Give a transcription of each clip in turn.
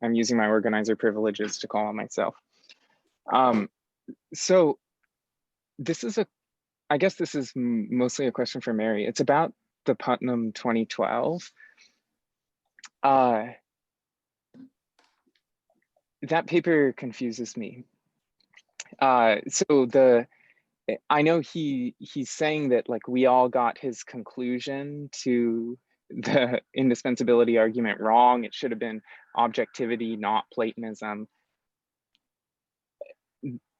I'm using my organizer privileges to call on myself. So this is I guess this is mostly a question for Mary. It's about the Putnam 2012. That paper confuses me. So I know he's saying that like we all got his conclusion to the indispensability argument wrong. It should have been objectivity, not Platonism.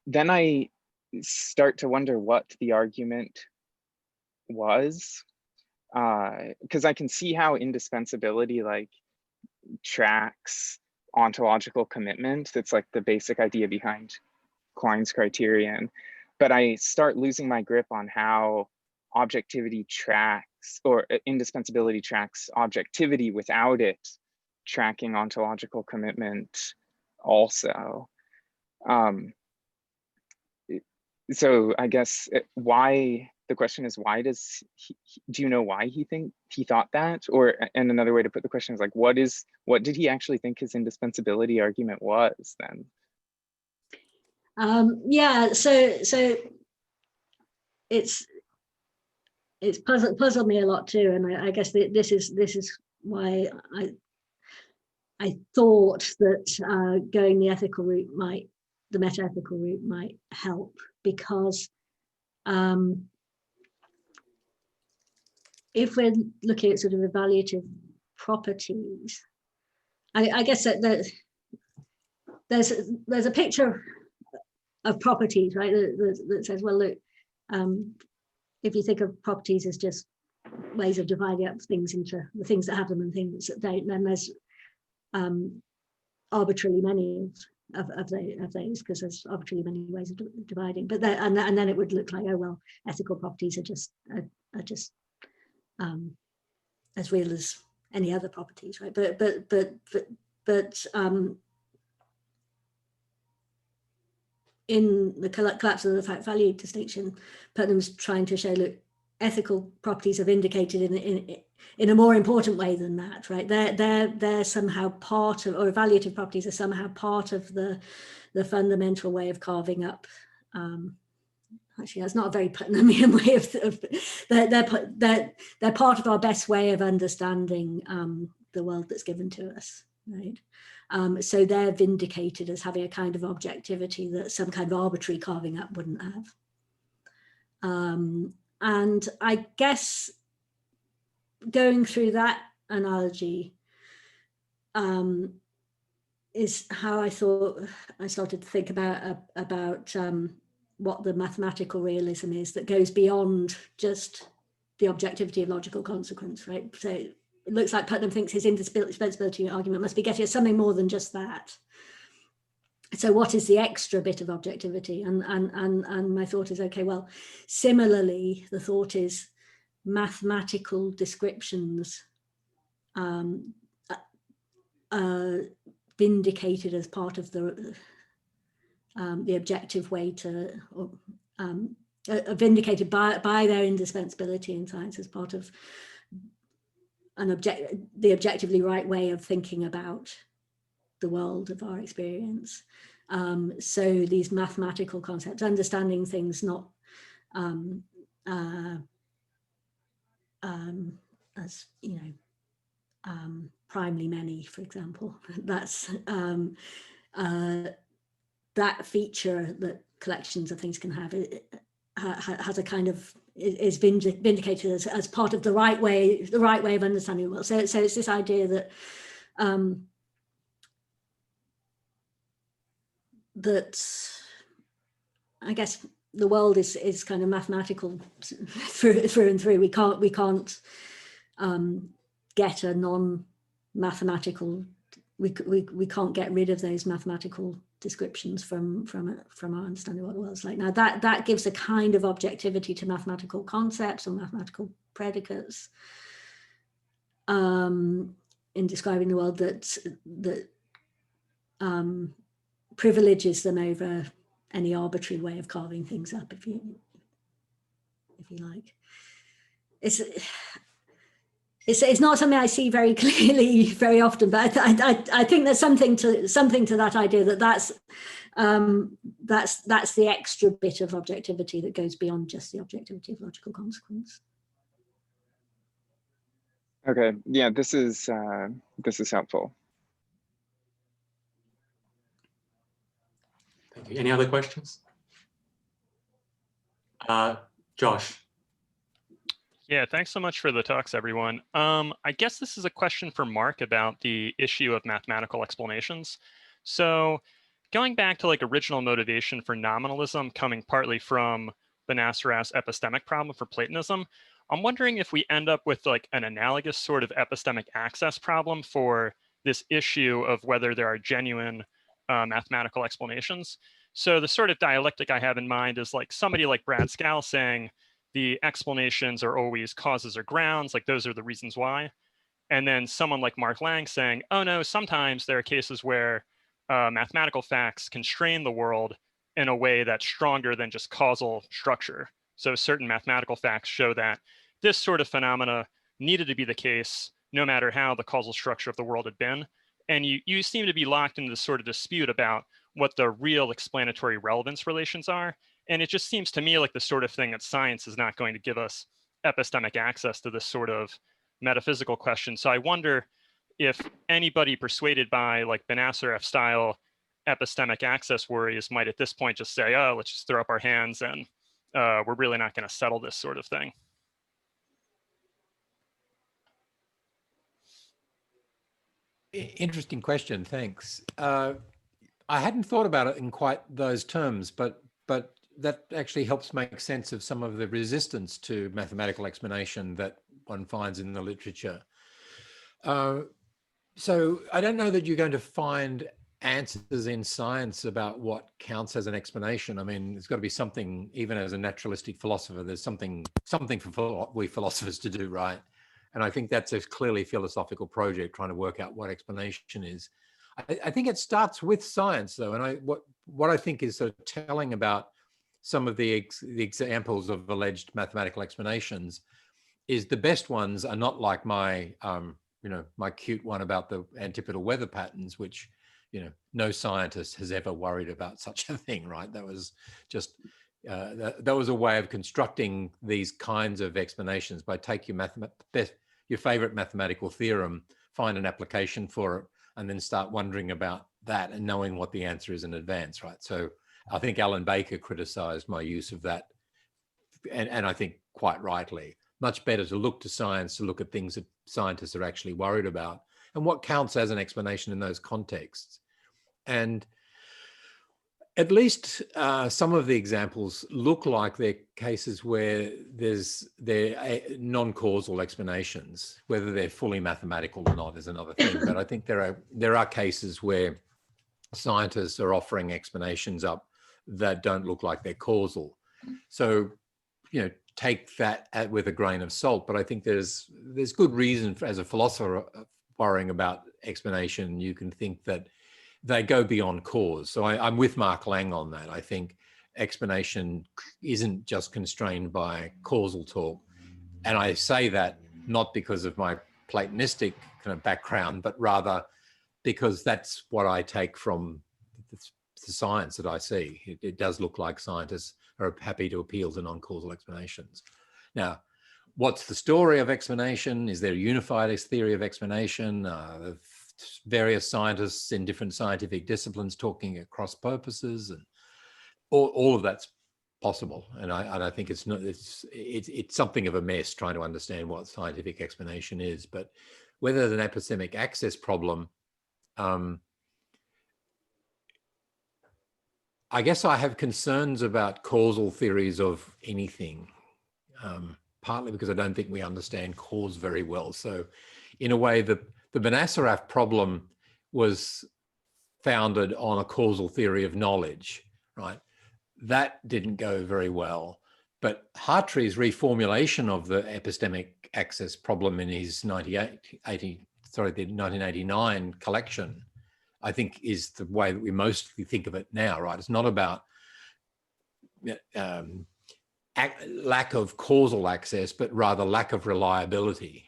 Then I start to wonder what the argument was, because I can see how indispensability like tracks ontological commitment. That's like the basic idea behind Klein's criterion. But I start losing my grip on how objectivity tracks, or indispensability tracks objectivity without it tracking ontological commitment also. So I guess the question is, why does do you know why he thought that? Or, and another way to put the question is like, what did he actually think his indispensability argument was then? Yeah, so it's puzzled me a lot too, and I guess this is why I thought that going the ethical route the meta-ethical route might help, because if we're looking at sort of evaluative properties, I guess that there's a picture of properties, right, that says, well, look, if you think of properties as just ways of dividing up things into the things that have them and things that don't, then there's arbitrarily many of those, because there's arbitrarily many ways of dividing. But and then it would look like, oh well, ethical properties are just as real as any other properties, right? But in the collapse of the fact value distinction, Putnam's trying to show, look, ethical properties are vindicated in a more important way than that, right? They're somehow part of, or evaluative properties are somehow part of the fundamental way of carving up. Actually, that's not a very Putnamian way of they're part of our best way of understanding the world that's given to us, right? So they're vindicated as having a kind of objectivity that some kind of arbitrary carving up wouldn't have. And I guess going through that analogy is how I started to think about what the mathematical realism is that goes beyond just the objectivity of logical consequence, right? So it looks like Putnam thinks his indispensability argument must be getting at something more than just that. So what is the extra bit of objectivity? And my thought is, okay, well, similarly, the thought is mathematical descriptions vindicated as part of the objective way to, or vindicated by their indispensability in science as part of the objectively right way of thinking about the world of our experience. So these mathematical concepts, understanding things not as, you know, primely many, for example. That's that feature that collections of things can have, it has a kind of, is vindicated as part of the right way of understanding the world. So it's this idea that that I guess the world is kind of mathematical through and through. We can't get a non-mathematical. We can't get rid of those mathematical descriptions from our understanding of what the world's like. Now that gives a kind of objectivity to mathematical concepts or mathematical predicates in describing the world that privileges them over any arbitrary way of carving things up, if you like. It's not something I see very clearly very often, but I think there's something to that idea that's the extra bit of objectivity that goes beyond just the objectivity of logical consequence. Okay, yeah, this is helpful. Thank you. Any other questions? Josh. Yeah, thanks so much for the talks, everyone. I guess this is a question for Mark about the issue of mathematical explanations. So going back to like original motivation for nominalism coming partly from Benacerraf's epistemic problem for Platonism, I'm wondering if we end up with like an analogous sort of epistemic access problem for this issue of whether there are genuine mathematical explanations. So the sort of dialectic I have in mind is like somebody like Brad Scal saying, the explanations are always causes or grounds, like those are the reasons why. And then someone like Mark Lang saying, oh no, sometimes there are cases where mathematical facts constrain the world in a way that's stronger than just causal structure. So certain mathematical facts show that this sort of phenomena needed to be the case no matter how the causal structure of the world had been. And you seem to be locked into this sort of dispute about what the real explanatory relevance relations are. And it just seems to me like the sort of thing that science is not going to give us epistemic access to this sort of metaphysical question. So I wonder if anybody persuaded by like Benacerraf style epistemic access worries might at this point just say, oh, let's just throw up our hands and we're really not going to settle this sort of thing. Interesting question, thanks. I hadn't thought about it in quite those terms, but that actually helps make sense of some of the resistance to mathematical explanation that one finds in the literature. So I don't know that you're going to find answers in science about what counts as an explanation. I mean, there's got to be something, even as a naturalistic philosopher, there's something for we philosophers to do, right? And I think that's a clearly philosophical project, trying to work out what explanation is. I think it starts with science, though, and what I think is sort of telling about some of the examples of alleged mathematical explanations is the best ones are not like my my cute one about the antipodal weather patterns, which no scientist has ever worried about such a thing, right? That was just that was a way of constructing these kinds of explanations by take your favorite mathematical theorem, find an application for it, and then start wondering about that and knowing what the answer is in advance, right? So I think Alan Baker criticized my use of that, and I think quite rightly. Much better to look to science, to look at things that scientists are actually worried about and what counts as an explanation in those contexts. And at least some of the examples look like they're cases where they're non-causal explanations. Whether they're fully mathematical or not is another thing. But I think there are cases where scientists are offering explanations up that don't look like they're causal. So, take that with a grain of salt. But I think there's good reason for, as a philosopher worrying about explanation, you can think that they go beyond cause. So I'm with Mark Lang on that. I think explanation isn't just constrained by causal talk. And I say that not because of my Platonistic kind of background, but rather because that's what I take from the science that I see. It does look like scientists are happy to appeal to non-causal explanations. Now, what's the story of explanation? Is there a unified theory of explanation? Various scientists in different scientific disciplines talking at cross purposes, and all of that's possible. And I think it's something of a mess trying to understand what scientific explanation is. But whether there's an epistemic access problem, I guess I have concerns about causal theories of anything, partly because I don't think we understand cause very well. So in a way, the Benacerraf problem was founded on a causal theory of knowledge, right? That didn't go very well. But Hartree's reformulation of the epistemic access problem in his 1989 collection, I think, is the way that we mostly think of it now, right? It's not about lack of causal access, but rather lack of reliability.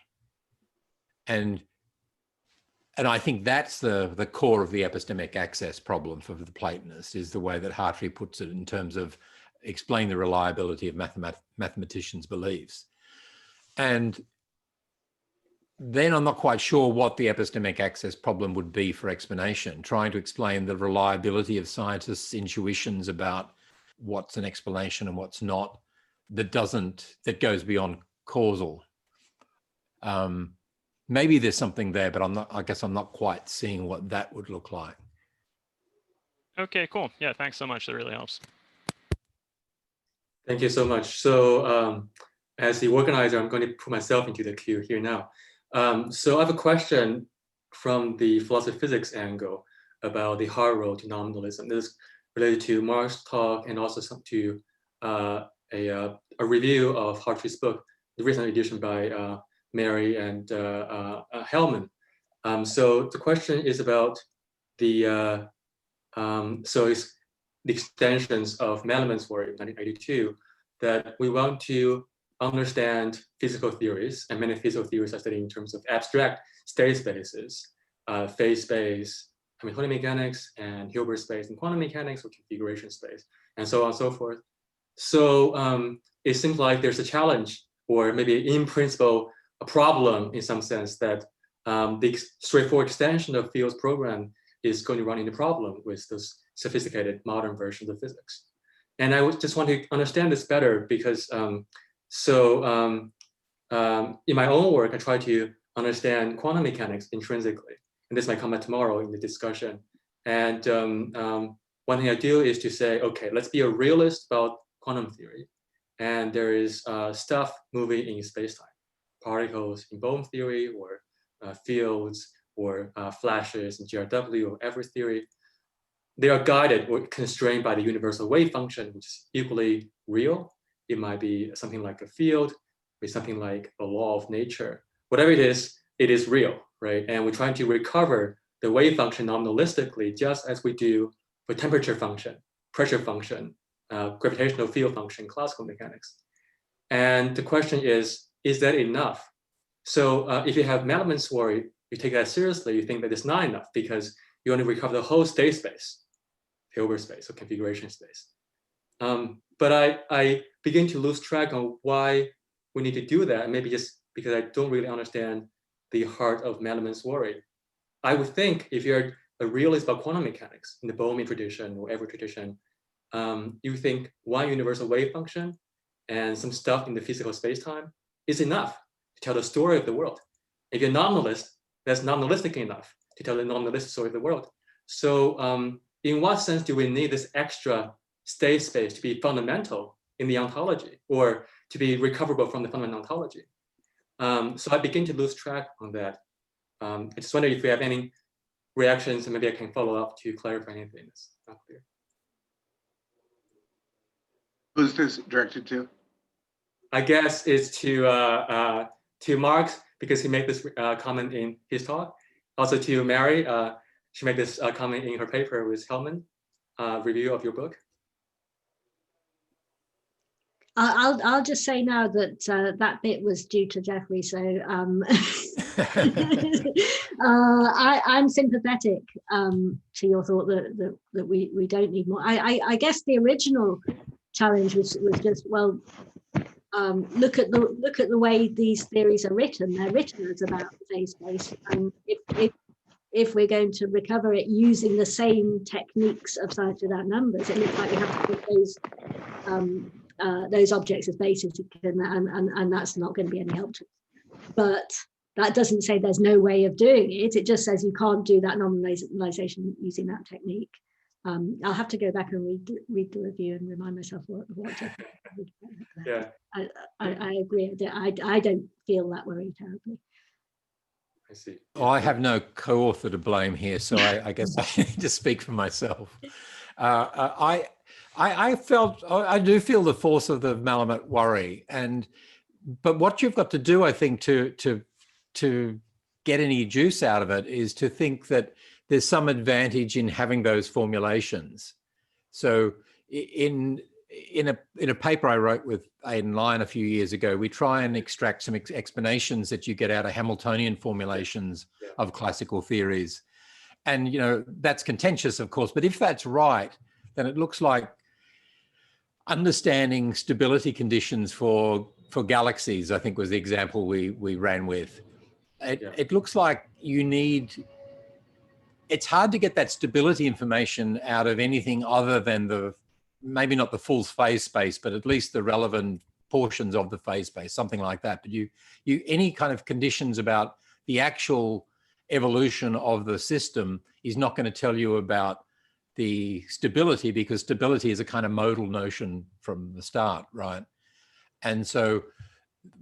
And I think that's the core of the epistemic access problem for the Platonist, is the way that Hartree puts it in terms of explaining the reliability of mathematicians' beliefs. And then I'm not quite sure what the epistemic access problem would be for explanation, trying to explain the reliability of scientists' intuitions about what's an explanation and what's not, that goes beyond causal. Maybe there's something there, but I guess I'm not quite seeing what that would look like. Okay, cool. Yeah, thanks so much. That really helps. Thank you so much. So as the organizer, I'm going to put myself into the queue here now. So I have a question from the philosophy of physics angle about the hard road to nominalism. This is related to Mark's talk and also to a review of Hartree's book, the recent edition by Mary and Hellman. So the question is about the it's the extensions of Malemann's work in 1982, that we want to understand physical theories, and many physical theories are studied in terms of abstract state spaces, phase space, Hamiltonian mechanics, and Hilbert space, and quantum mechanics, or configuration space, and so on and so forth. So it seems like there's a challenge, or maybe in principle, a problem in some sense, that the straightforward extension of Field's program is going to run into problem with those sophisticated modern versions of physics. And I just want to understand this better, because in my own work, I try to understand quantum mechanics intrinsically. And this might come up tomorrow in the discussion. And one thing I do is to say, okay, let's be a realist about quantum theory. And there is stuff moving in space-time, particles in Bohm theory, or fields, or flashes in GRW, or Everett theory. They are guided or constrained by the universal wave function, which is equally real. It might be something like a field, maybe something like a law of nature. Whatever it is real, right? And we're trying to recover the wave function nominalistically, just as we do for temperature function, pressure function, gravitational field function, classical mechanics. And the question is that enough? So if you have Malemann's worry, you take that seriously, you think that it's not enough, because you want to recover the whole state space, Hilbert space, or configuration space. But I begin to lose track on why we need to do that, maybe just because I don't really understand the heart of Malemann's worry. I would think if you're a realist about quantum mechanics in the Bohmian tradition or Everett tradition, you think one universal wave function and some stuff in the physical space-time is enough to tell the story of the world. If you're nominalist, that's nominalistic enough to tell the nominalistic story of the world. So in what sense do we need this extra state space to be fundamental in the ontology, or to be recoverable from the fundamental ontology? So I begin to lose track on that. I just wonder if you have any reactions, and maybe I can follow up to clarify anything that's not clear. Who's this directed to? I guess it's to Mark, because he made this comment in his talk. Also to Mary, she made this comment in her paper with Hellman, review of your book. I'll just say now that that bit was due to Jeffrey, so I'm sympathetic to your thought that we don't need more. I guess the original challenge was just, well, look at the way these theories are written. They're written as about phase space, and if we're going to recover it using the same techniques of science without numbers, it looks like we have to put those objects as bases, and that's not going to be any help to us. But that doesn't say there's no way of doing it. It just says you can't do that nominalization using that technique. I'll have to go back and read the review and remind myself what Yeah, I agree. I don't feel that worry terribly. I see. I have no co-author to blame here, so I guess I need to speak for myself. I do feel the force of the Malament worry, but what you've got to do, I think, to get any juice out of it is to think that there's some advantage in having those formulations. So in a paper I wrote with Aidan Lyon a few years ago, we try and extract some explanations that you get out of Hamiltonian formulations of classical theories. And, that's contentious, of course, but if that's right, then it looks like understanding stability conditions for galaxies, I think was the example we ran with. It looks like it's hard to get that stability information out of anything other than maybe not the full phase space, but at least the relevant portions of the phase space, something like that. But any kind of conditions about the actual evolution of the system is not going to tell you about the stability, because stability is a kind of modal notion from the start, right? And so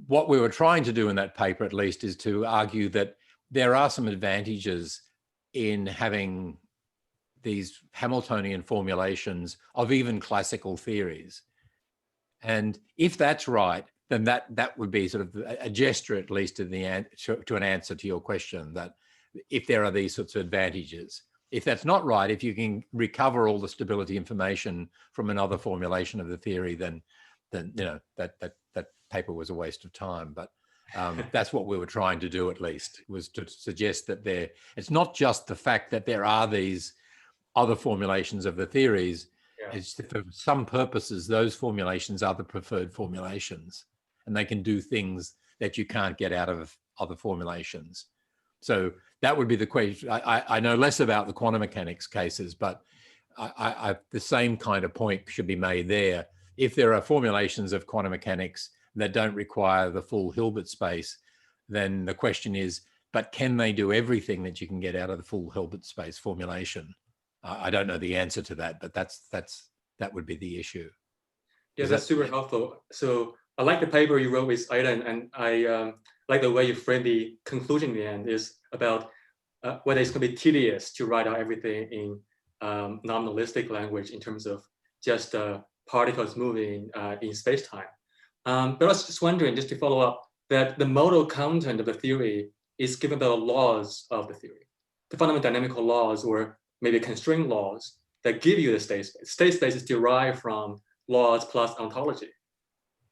what we were trying to do in that paper, at least, is to argue that there are some advantages in having these Hamiltonian formulations of even classical theories. And if that's right, then that would be sort of a gesture, at least, to an answer to your question, that if there are these sorts of advantages. If that's not right, if you can recover all the stability information from another formulation of the theory, then that paper was a waste of time. But that's what we were trying to do, at least, was to suggest that it's not just the fact that there are these other formulations of the theories. It's for some purposes, those formulations are the preferred formulations, and they can do things that you can't get out of other formulations. So that would be the question. I know less about the quantum mechanics cases, but the same kind of point should be made there. If there are formulations of quantum mechanics that don't require the full Hilbert space, then the question is, but can they do everything that you can get out of the full Hilbert space formulation? I don't know the answer to that, but that would be the issue. Yeah, that's super helpful. So I like the paper you wrote with Aidan, and I like the way you frame the conclusion in the end is about whether it's going to be tedious to write out everything in nominalistic language in terms of just particles moving in space-time. But I was just wondering, just to follow up, that the modal content of the theory is given by the laws of the theory, the fundamental dynamical laws, or maybe constraint laws that give you the state space. State space is derived from laws plus ontology.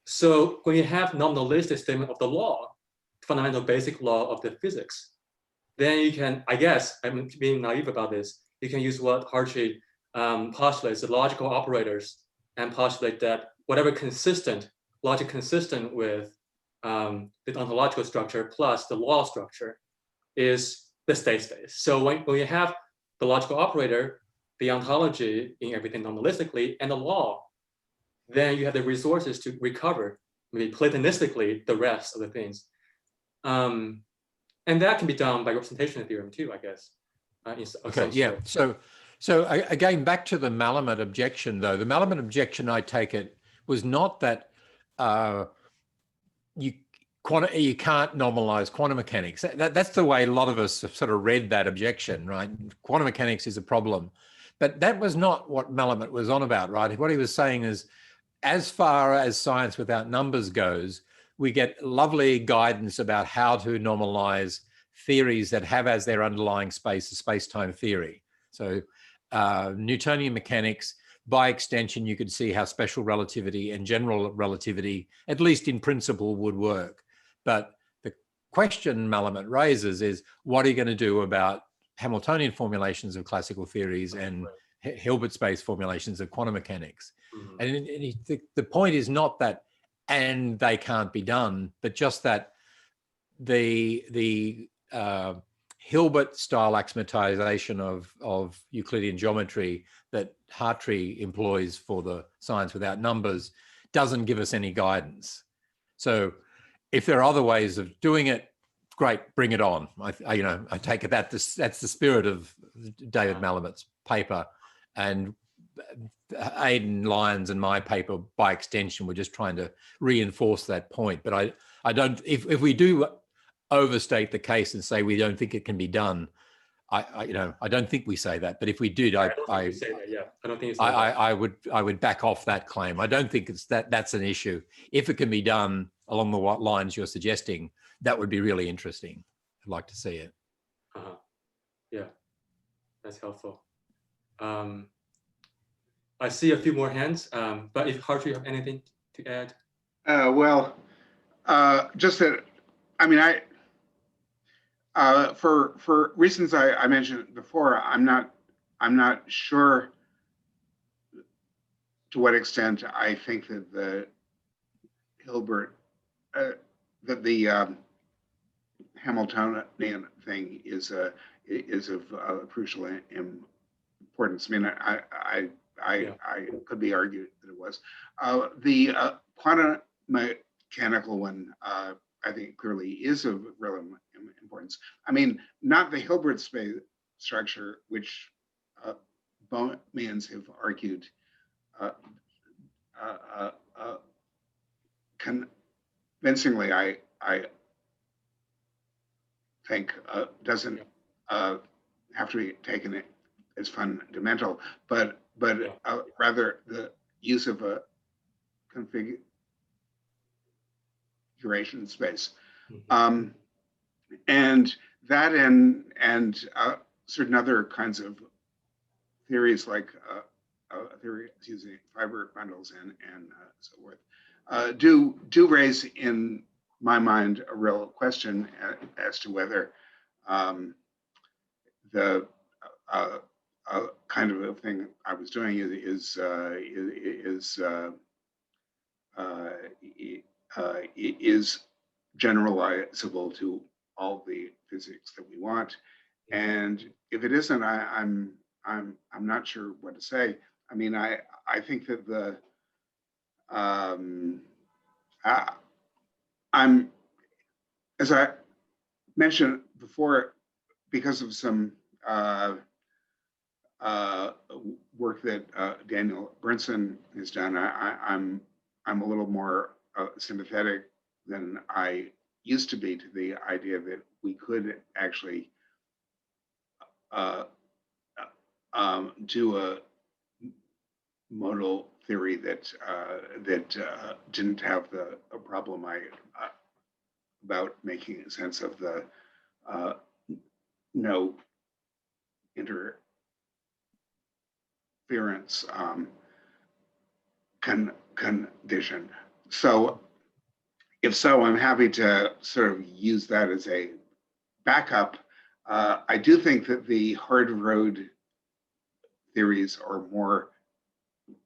So when you have nominalistic statement of the law, fundamental basic law of the physics, then you can, I guess, I'm being naive about this, you can use what Hartree postulates, the logical operators, and postulate that whatever logic consistent with the ontological structure plus the law structure is the state space. So when you have the logical operator, the ontology in everything nominalistically, and the law, then you have the resources to recover, maybe platonistically, the rest of the things. And that can be done by representation theorem too, I guess. Okay, yeah. So again, back to the Malamud objection, though. The Malamud objection, I take it, was not that you can't normalize quantum mechanics. That's the way a lot of us have sort of read that objection, right? Quantum mechanics is a problem. But that was not what Malamud was on about, right? What he was saying is, as far as science without numbers goes, we get lovely guidance about how to normalize theories that have as their underlying space a space-time theory. So Newtonian mechanics, by extension, you could see how special relativity and general relativity, at least in principle, would work. But the question Malamud raises is, what are you going to do about Hamiltonian formulations of classical theories and Hilbert space formulations of quantum mechanics? Mm-hmm. And the point is not that, and they can't be done, but just that the Hilbert style axiomatization of Euclidean geometry that Hartree employs for the science without numbers doesn't give us any guidance. So if there are other ways of doing it, great, bring it on. I take it that's the spirit of David Malamud's paper, and Aidan Lyon's and my paper, by extension, we're just trying to reinforce that point. But I don't, if we do overstate the case and say we don't think it can be done, I don't think we say that. But if we did, I would back off that claim. I don't think that's an issue. If it can be done along the lines you're suggesting, that would be really interesting. I'd like to see it. Yeah, that's helpful. I see a few more hands, but if Hartree, you have anything to add? Just that, I mean, for reasons I mentioned before, I'm not sure to what extent I think that the Hilbert, that the Hamiltonian thing is of crucial importance. I mean, I could be argued that it was. The quantum mechanical one, I think clearly is of real importance. I mean, not the Hilbert space structure, which Bohmians have argued convincingly, I think doesn't have to be taken as fundamental, but rather the use of a configuration space, and that and certain other kinds of theories like theories using fiber bundles and so forth do raise in my mind a real question as to whether the kind of a thing I was doing is generalizable to all the physics that we want, and if it isn't, I'm not sure what to say. I mean, I think that the I'm, as I mentioned before, because of some work that Daniel Bernson has done, I'm a little more sympathetic than I used to be to the idea that we could actually do a modal theory that didn't have the problem about making sense of the no interference condition. So if so, I'm happy to sort of use that as a backup. I do think that the hard road theories are more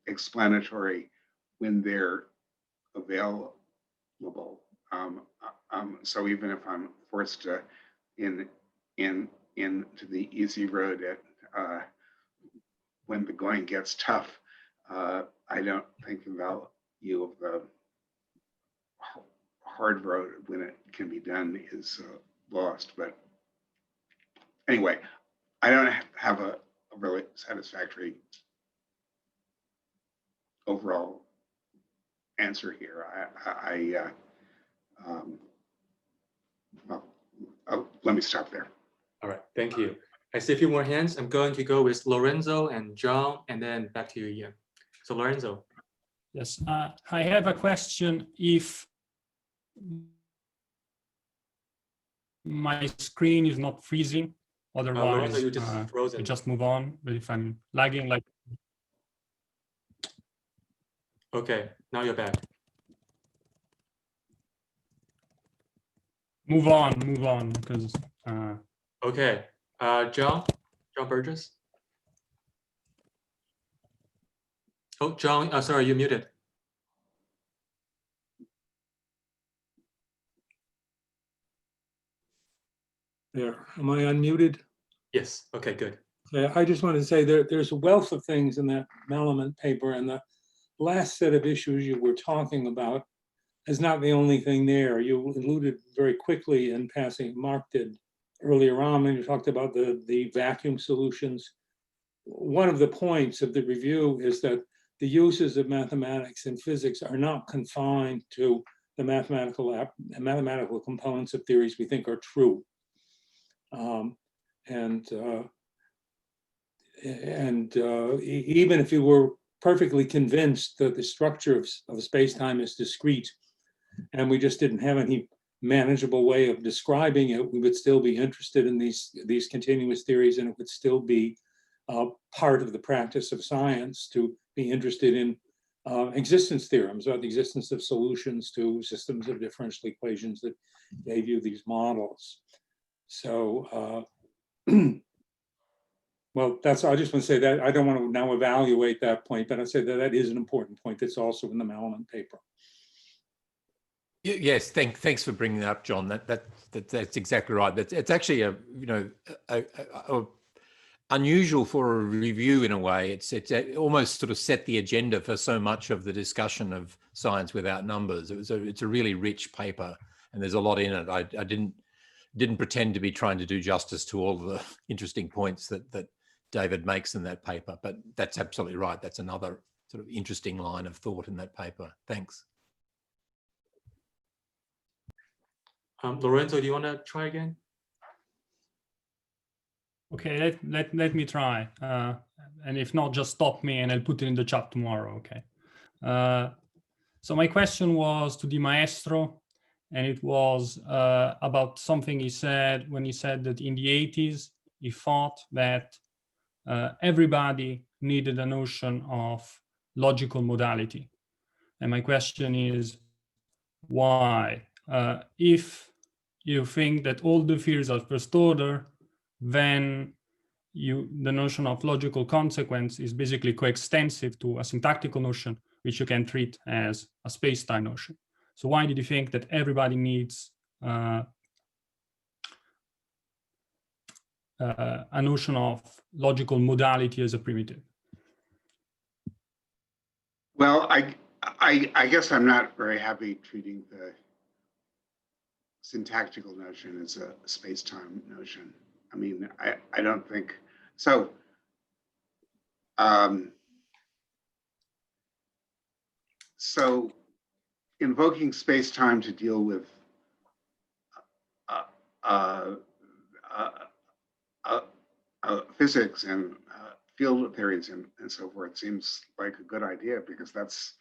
explanatory when they're available. So even if I'm forced to into the easy road at when the going gets tough, I don't think the value of the hard road when it can be done is lost. But anyway, I don't have a really satisfactory overall answer here. Well, let me stop there. All right, thank you. I see a few more hands. I'm going to go with Lorenzo and John, and then back to you, Ian. So Lorenzo. Yes, I have a question. If my screen is not freezing, otherwise Lorenzo, you just frozen. we just move on. But if I'm lagging, like, Okay, now you're back. move on, because Okay, John Burgess. Oh, John, sorry, you're muted. There, am I unmuted? Yes, okay, good. Yeah, I just wanted to say there's a wealth of things in that Malamunt paper, and the last set of issues you were talking about is not the only thing there. You alluded very quickly in passing, Mark did earlier on, when you talked about the vacuum solutions. One of the points of the review is that the uses of mathematics and physics are not confined to the mathematical components of theories we think are true. Even if you were perfectly convinced that the structure of space-time is discrete, and we just didn't have any manageable way of describing it, we would still be interested in these continuous theories, and it would still be part of the practice of science to be interested in existence theorems about the existence of solutions to systems of differential equations that gave you these models. So, well, that's, I just want to say that I don't want to now evaluate that point, but I'd say that that is an important point that's also in the Malaman paper. Yes, thanks for bringing that up, John. That's exactly right. It's actually a unusual for a review in a way. It's almost sort of set the agenda for so much of the discussion of science without numbers. It's a really rich paper, and there's a lot in it. I didn't pretend to be trying to do justice to all the interesting points that David makes in that paper, but that's absolutely right. That's another sort of interesting line of thought in that paper. Thanks. Lorenzo, do you want to try again? Okay, let me try. And if not, just stop me and I'll put it in the chat tomorrow, okay? So my question was to Di Maestro, and it was about something he said when he said that in the 80s, he thought that everybody needed a notion of logical modality. And my question is, why? If you think that all the theories are first order, then the notion of logical consequence is basically coextensive to a syntactical notion, which you can treat as a space-time notion. So why did you think that everybody needs a notion of logical modality as a primitive? Well, I guess I'm not very happy treating the syntactical notion as a space-time notion. I mean, I don't think so. So invoking space-time to deal with physics and field theories and so forth seems like a good idea, because that's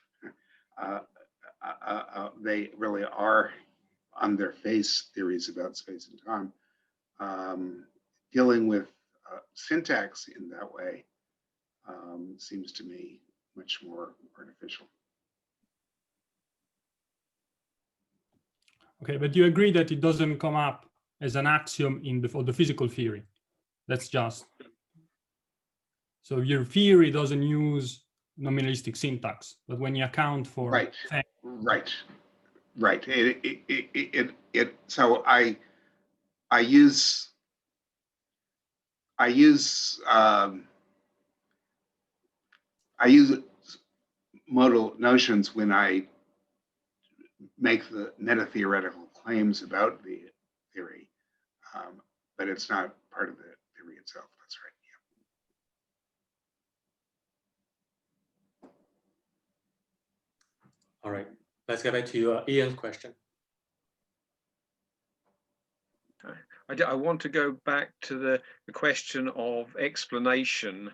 they really are on their face theories about space and time. Dealing with syntax in that way seems to me much more artificial. Okay, but you agree that it doesn't come up as an axiom for the physical theory. That's just, so your theory doesn't use nominalistic syntax, but when you account for Right. So I use modal notions when I make the meta-theoretical claims about the theory, but it's not part of the theory itself. That's right. Yeah. All right, let's get back to Ian's question. I want to go back to the question of explanation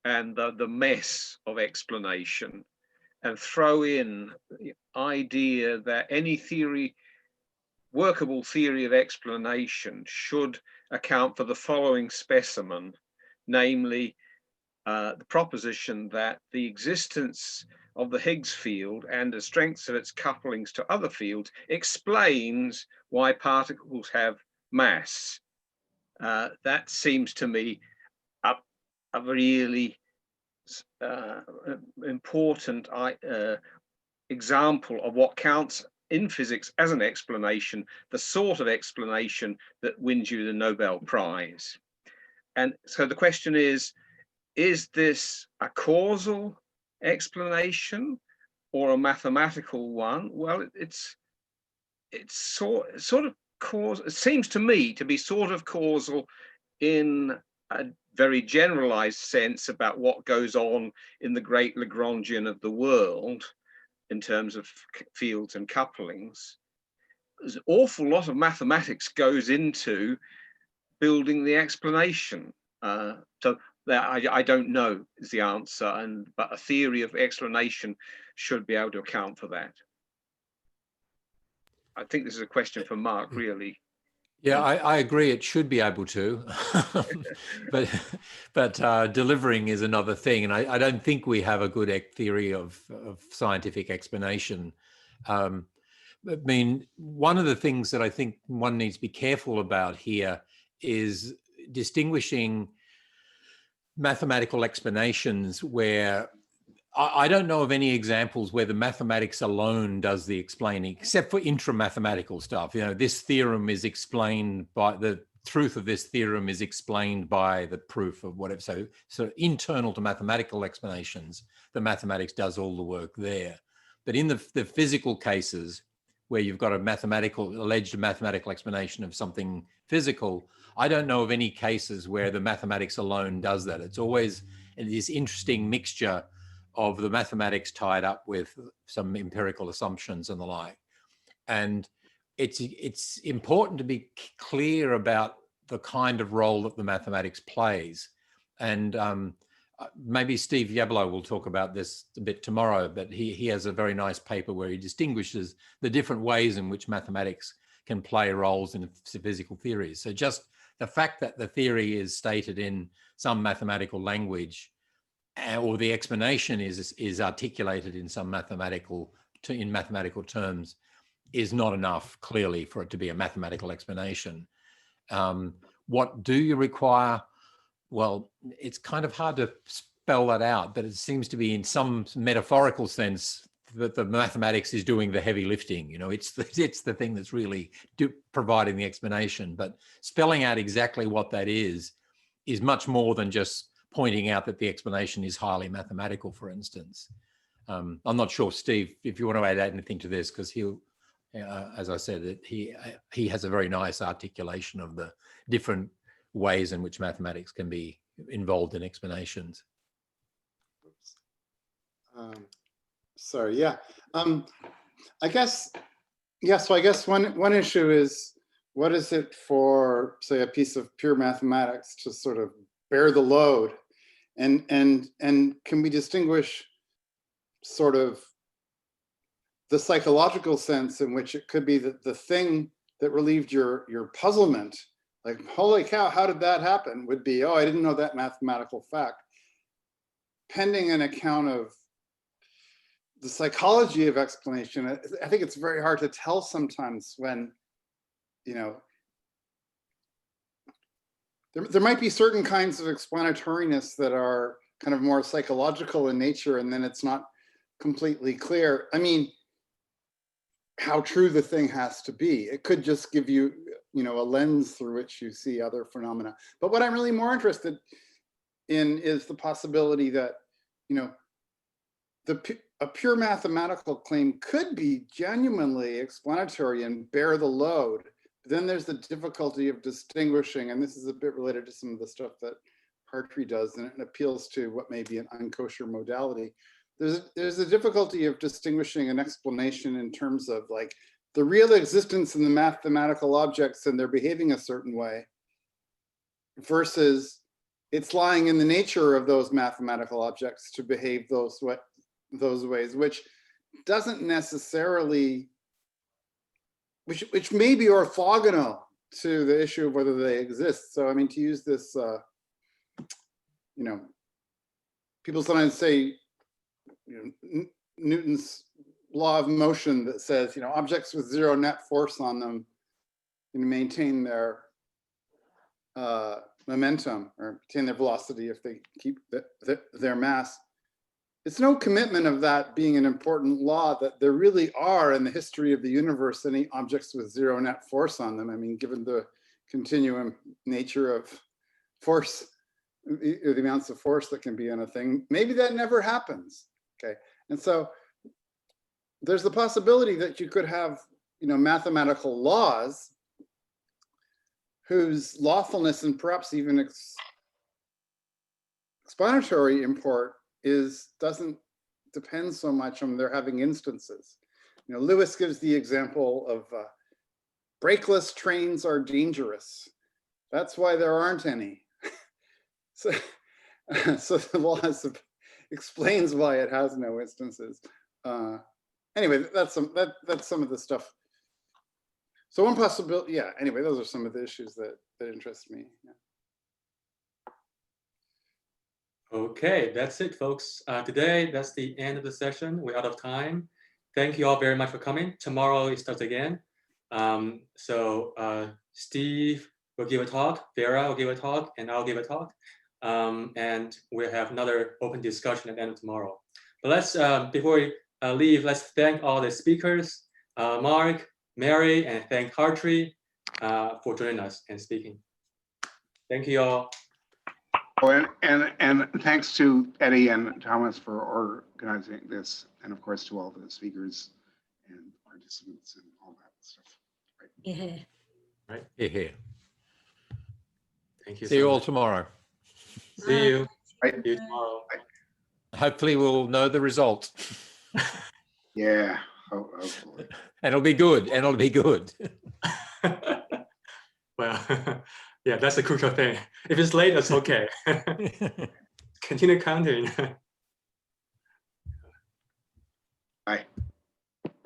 and the mess of explanation, and throw in the idea that any theory, workable theory of explanation, should account for the following specimen, namely the proposition that the existence of the Higgs field and the strengths of its couplings to other fields explains why particles have mass. That seems to me a really important example of what counts in physics as an explanation, the sort of explanation that wins you the Nobel Prize. And so the question is this a causal explanation or a mathematical one? Well, it's sort of it seems to me to be sort of causal in a very generalized sense about what goes on in the great Lagrangian of the world in terms of fields and couplings. There's an awful lot of mathematics goes into building the explanation. So that I don't know is the answer, but a theory of explanation should be able to account for that. I think this is a question for Mark, really. Yeah, I agree. It should be able to, but delivering is another thing, and I don't think we have a good theory of scientific explanation. I mean, one of the things that I think one needs to be careful about here is distinguishing mathematical explanations where I don't know of any examples where the mathematics alone does the explaining, except for intramathematical stuff. You know, this theorem is explained by the truth of this theorem is explained by the proof of whatever. So internal to mathematical explanations, the mathematics does all the work there. But in the physical cases where you've got a alleged mathematical explanation of something physical, I don't know of any cases where the mathematics alone does that. It's always this interesting mixture of the mathematics tied up with some empirical assumptions and the like. And it's important to be clear about the kind of role that the mathematics plays. And maybe Steve Yablo will talk about this a bit tomorrow, but he has a very nice paper where he distinguishes the different ways in which mathematics can play roles in physical theories. So just the fact that the theory is stated in some mathematical language or the explanation is articulated in some mathematical terms is not enough, clearly, for it to be a mathematical explanation. What do you require? Well, it's kind of hard to spell that out, but it seems to be in some metaphorical sense that the mathematics is doing the heavy lifting. You know, it's the thing that's really providing the explanation. But spelling out exactly what that is much more than just pointing out that the explanation is highly mathematical, for instance. I'm not sure, Steve, if you want to add anything to this, because he'll, as I said, that he has a very nice articulation of the different ways in which mathematics can be involved in explanations. Sorry, yeah. I guess, yeah, so I guess one issue is, what is it for, say, a piece of pure mathematics to sort of bear the load? And can we distinguish sort of the psychological sense in which it could be that the thing that relieved your puzzlement, like, holy cow, how did that happen, would be, oh, I didn't know that mathematical fact, pending an account of the psychology of explanation. I think it's very hard to tell sometimes when, you know, there might be certain kinds of explanatoriness that are kind of more psychological in nature, and then it's not completely clear. I mean, how true the thing has to be. It could just give you, you know, a lens through which you see other phenomena. But what I'm really more interested in is the possibility that, you know, a pure mathematical claim could be genuinely explanatory and bear the load. Then there's the difficulty of distinguishing, and this is a bit related to some of the stuff that Hartree does, and it appeals to what may be an unkosher modality. There's a difficulty of distinguishing an explanation in terms of like the real existence in the mathematical objects and they're behaving a certain way versus it's lying in the nature of those mathematical objects to behave those ways, which doesn't necessarily, which may be orthogonal to the issue of whether they exist. So, I mean, to use this, you know, people sometimes say, you know, Newton's law of motion that says, you know, objects with zero net force on them can maintain their momentum or maintain their velocity if they keep their mass. It's no commitment of that being an important law that there really are in the history of the universe any objects with zero net force on them. I mean, given the continuum nature of force, the amounts of force that can be in a thing, maybe that never happens. Okay, and so there's the possibility that you could have, you know, mathematical laws whose lawfulness and perhaps even explanatory import doesn't depend so much on their having instances. You know, Lewis gives the example of brakeless trains are dangerous. That's why there aren't any. So the law explains why it has no instances. Anyway, that's some of the stuff. So one possibility, yeah, anyway, those are some of the issues that interest me. Yeah. Okay, that's it, folks. Today, that's the end of the session. We're out of time. Thank you all very much for coming. Tomorrow it starts again. Steve will give a talk, Vera will give a talk, and I'll give a talk. And we'll have another open discussion at the end of tomorrow. But let's, before we leave, let's thank all the speakers, Mark, Mary, and thank Hartree for joining us and speaking. Thank you all. Oh, and thanks to Eddie and Thomas for organizing this, and of course to all the speakers and participants and all that stuff. Right. Yeah. Right. Here. Thank you. See so you all much. tomorrow. See you. Right. See you tomorrow. Hopefully we'll know the result. Yeah. Hopefully. And it'll be good. And it'll be good. Well, yeah, that's the crucial thing. If it's late, that's okay. Continue counting. Bye.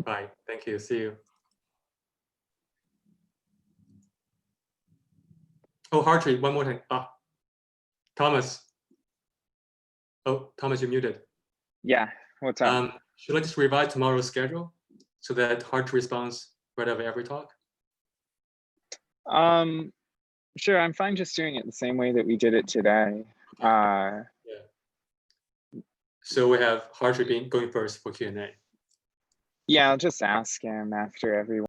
Bye. Thank you. See you. Oh, Hartree, one more thing. Thomas. Oh, Thomas, you're muted. Yeah, what's up? Should I just revise tomorrow's schedule so that Hartree responds right after every talk? Sure, I'm fine just doing it the same way that we did it today. Yeah. So we have Hartree going first for Q&A. Yeah, I'll just ask him after everyone.